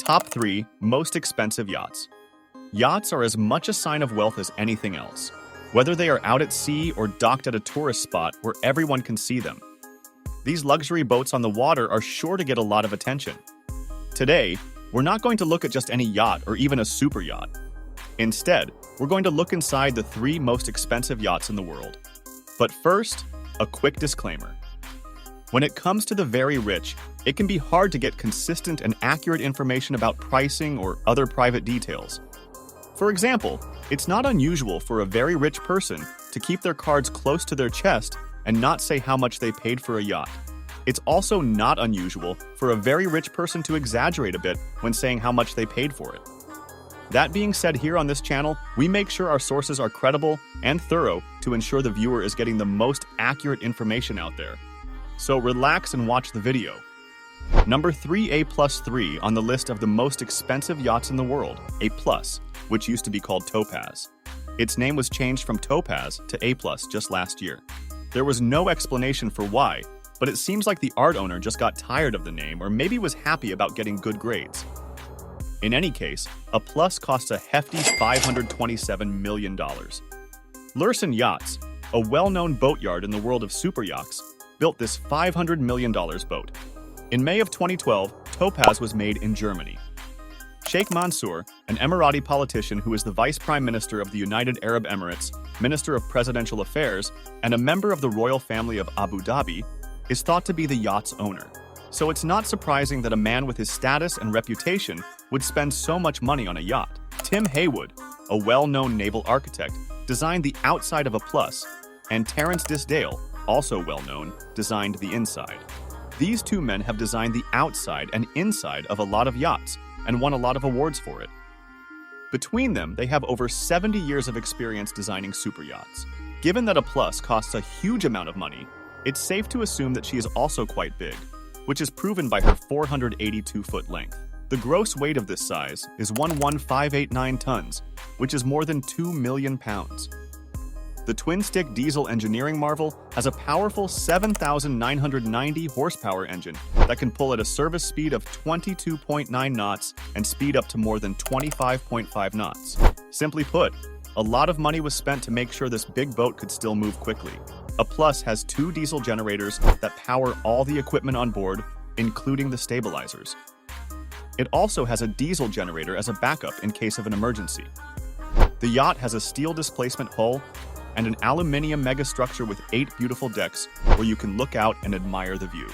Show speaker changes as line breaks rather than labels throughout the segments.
Top 3 Most Expensive Yachts. Yachts are as much a sign of wealth as anything else, whether they are out at sea or docked at a tourist spot where everyone can see them. These luxury boats on the water are sure to get a lot of attention. Today, we're not going to look at just any yacht or even a super yacht. Instead, we're going to look inside the 3 most expensive yachts in the world. But first, a quick disclaimer. When it comes to the very rich, it can be hard to get consistent and accurate information about pricing or other private details. For example, it's not unusual for a very rich person to keep their cards close to their chest and not say how much they paid for a yacht. It's also not unusual for a very rich person to exaggerate a bit when saying how much they paid for it. That being said, here on this channel, we make sure our sources are credible and thorough to ensure the viewer is getting the most accurate information out there. So relax and watch the video. Number 3, A+3 on the list of the most expensive yachts in the world, A+, which used to be called Topaz. Its name was changed from Topaz to A+ just last year. There was no explanation for why, but it seems like the art owner just got tired of the name or maybe was happy about getting good grades. In any case, A+ costs a hefty $527 million. Lursen Yachts, a well-known boatyard in the world of super yachts, built this $500 million boat. In May of 2012, Topaz was made in Germany. Sheikh Mansour, an Emirati politician who is the Vice Prime Minister of the United Arab Emirates, Minister of Presidential Affairs, and a member of the royal family of Abu Dhabi, is thought to be the yacht's owner. So it's not surprising that a man with his status and reputation would spend so much money on a yacht. Tim Haywood, a well-known naval architect, designed the outside of A+, and Terence Disdale, also well-known, designed the inside. These 2 men have designed the outside and inside of a lot of yachts and won a lot of awards for it. Between them, they have over 70 years of experience designing super yachts. Given that A+ costs a huge amount of money, it's safe to assume that she is also quite big, which is proven by her 482-foot length. The gross weight of this size is 11589 tons, which is more than 2 million pounds. The twin-stick diesel engineering marvel has a powerful 7,990 horsepower engine that can pull at a service speed of 22.9 knots and speed up to more than 25.5 knots. Simply put, a lot of money was spent to make sure this big boat could still move quickly. A+ has 2 diesel generators that power all the equipment on board, including the stabilizers. It also has a diesel generator as a backup in case of an emergency. The yacht has a steel displacement hull and an aluminium megastructure with 8 beautiful decks where you can look out and admire the view.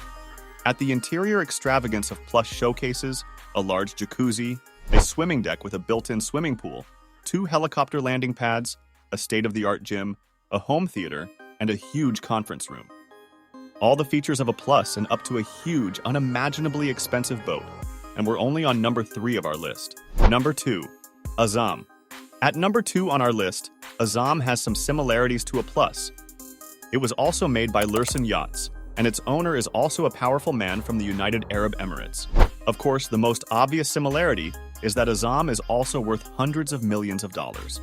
At the interior extravagance of plush showcases, a large jacuzzi, a swimming deck with a built-in swimming pool, 2 helicopter landing pads, a state-of-the-art gym, a home theater, and a huge conference room. All the features of A+ and up to a huge, unimaginably expensive boat, and we're only on number 3 of our list. Number 2, Azam. At number 2 on our list, Azam has some similarities to A+. It was also made by Lursen Yachts, and its owner is also a powerful man from the United Arab Emirates. Of course, the most obvious similarity is that Azam is also worth hundreds of millions of dollars.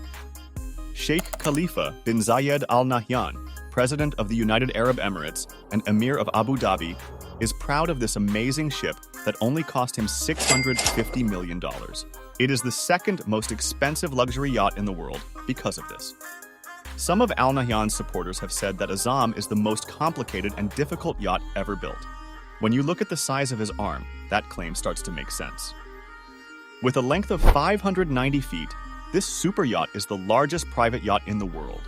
Sheikh Khalifa bin Zayed Al Nahyan, President of the United Arab Emirates and Emir of Abu Dhabi, is proud of this amazing ship that only cost him $650 million. It is the 2nd most expensive luxury yacht in the world because of this. Some of Al Nahyan's supporters have said that Azam is the most complicated and difficult yacht ever built. When you look at the size of his arm, that claim starts to make sense. With a length of 590 feet, this super yacht is the largest private yacht in the world.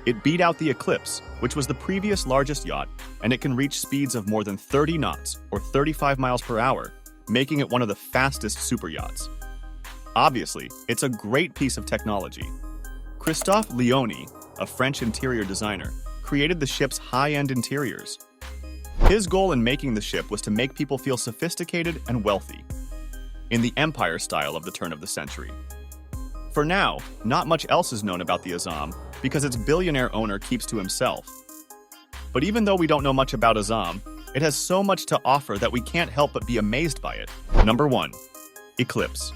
It beat out the Eclipse, which was the previous largest yacht, and it can reach speeds of more than 30 knots or 35 miles per hour, making it one of the fastest super yachts. Obviously, it's a great piece of technology. Christophe Leoni, a French interior designer, created the ship's high-end interiors. His goal in making the ship was to make people feel sophisticated and wealthy, in the Empire style of the turn of the century. For now, not much else is known about the Azam because its billionaire owner keeps to himself. But even though we don't know much about Azam, it has so much to offer that we can't help but be amazed by it. Number 1, Eclipse.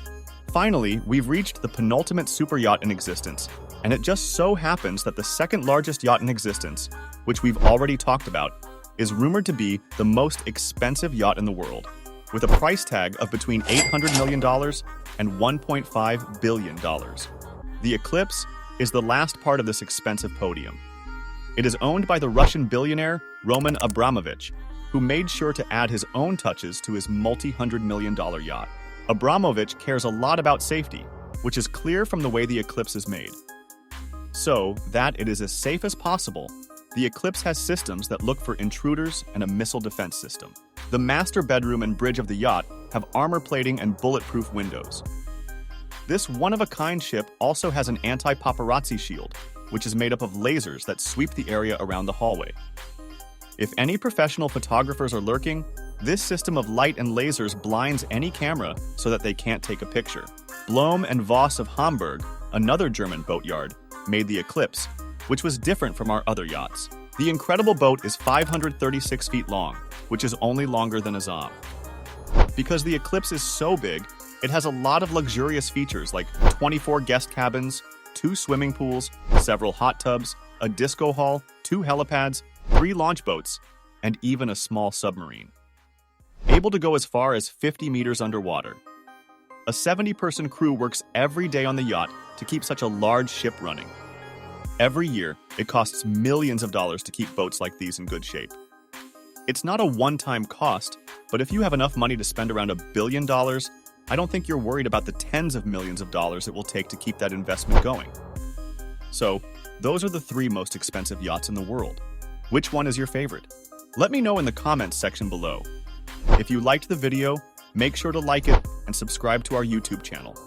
Finally, we've reached the penultimate super yacht in existence, and it just so happens that the 2nd largest yacht in existence, which we've already talked about, is rumored to be the most expensive yacht in the world, with a price tag of between $800 million and $1.5 billion. The Eclipse is the last part of this expensive podium. It is owned by the Russian billionaire Roman Abramovich, who made sure to add his own touches to his multi-hundred-million-dollar yacht. Abramovich cares a lot about safety, which is clear from the way the Eclipse is made. So that it is as safe as possible, the Eclipse has systems that look for intruders and a missile defense system. The master bedroom and bridge of the yacht have armor plating and bulletproof windows. This one-of-a-kind ship also has an anti-paparazzi shield, which is made up of lasers that sweep the area around the hallway. If any professional photographers are lurking, this system of light and lasers blinds any camera so that they can't take a picture. Blohm and Voss of Hamburg, another German boatyard, made the Eclipse, which was different from our other yachts. The incredible boat is 536 feet long, which is only longer than a Zom. Because the Eclipse is so big, it has a lot of luxurious features like 24 guest cabins, 2 swimming pools, several hot tubs, a disco hall, 2 helipads, 3 launch boats, and even a small submarine. Able to go as far as 50 meters underwater. A 70-person crew works every day on the yacht to keep such a large ship running. Every year, it costs millions of dollars to keep boats like these in good shape. It's not a one-time cost, but if you have enough money to spend around $1 billion, I don't think you're worried about the tens of millions of dollars it will take to keep that investment going. So, those are the 3 most expensive yachts in the world. Which one is your favorite? Let me know in the comments section below. If you liked the video, make sure to like it and subscribe to our YouTube channel.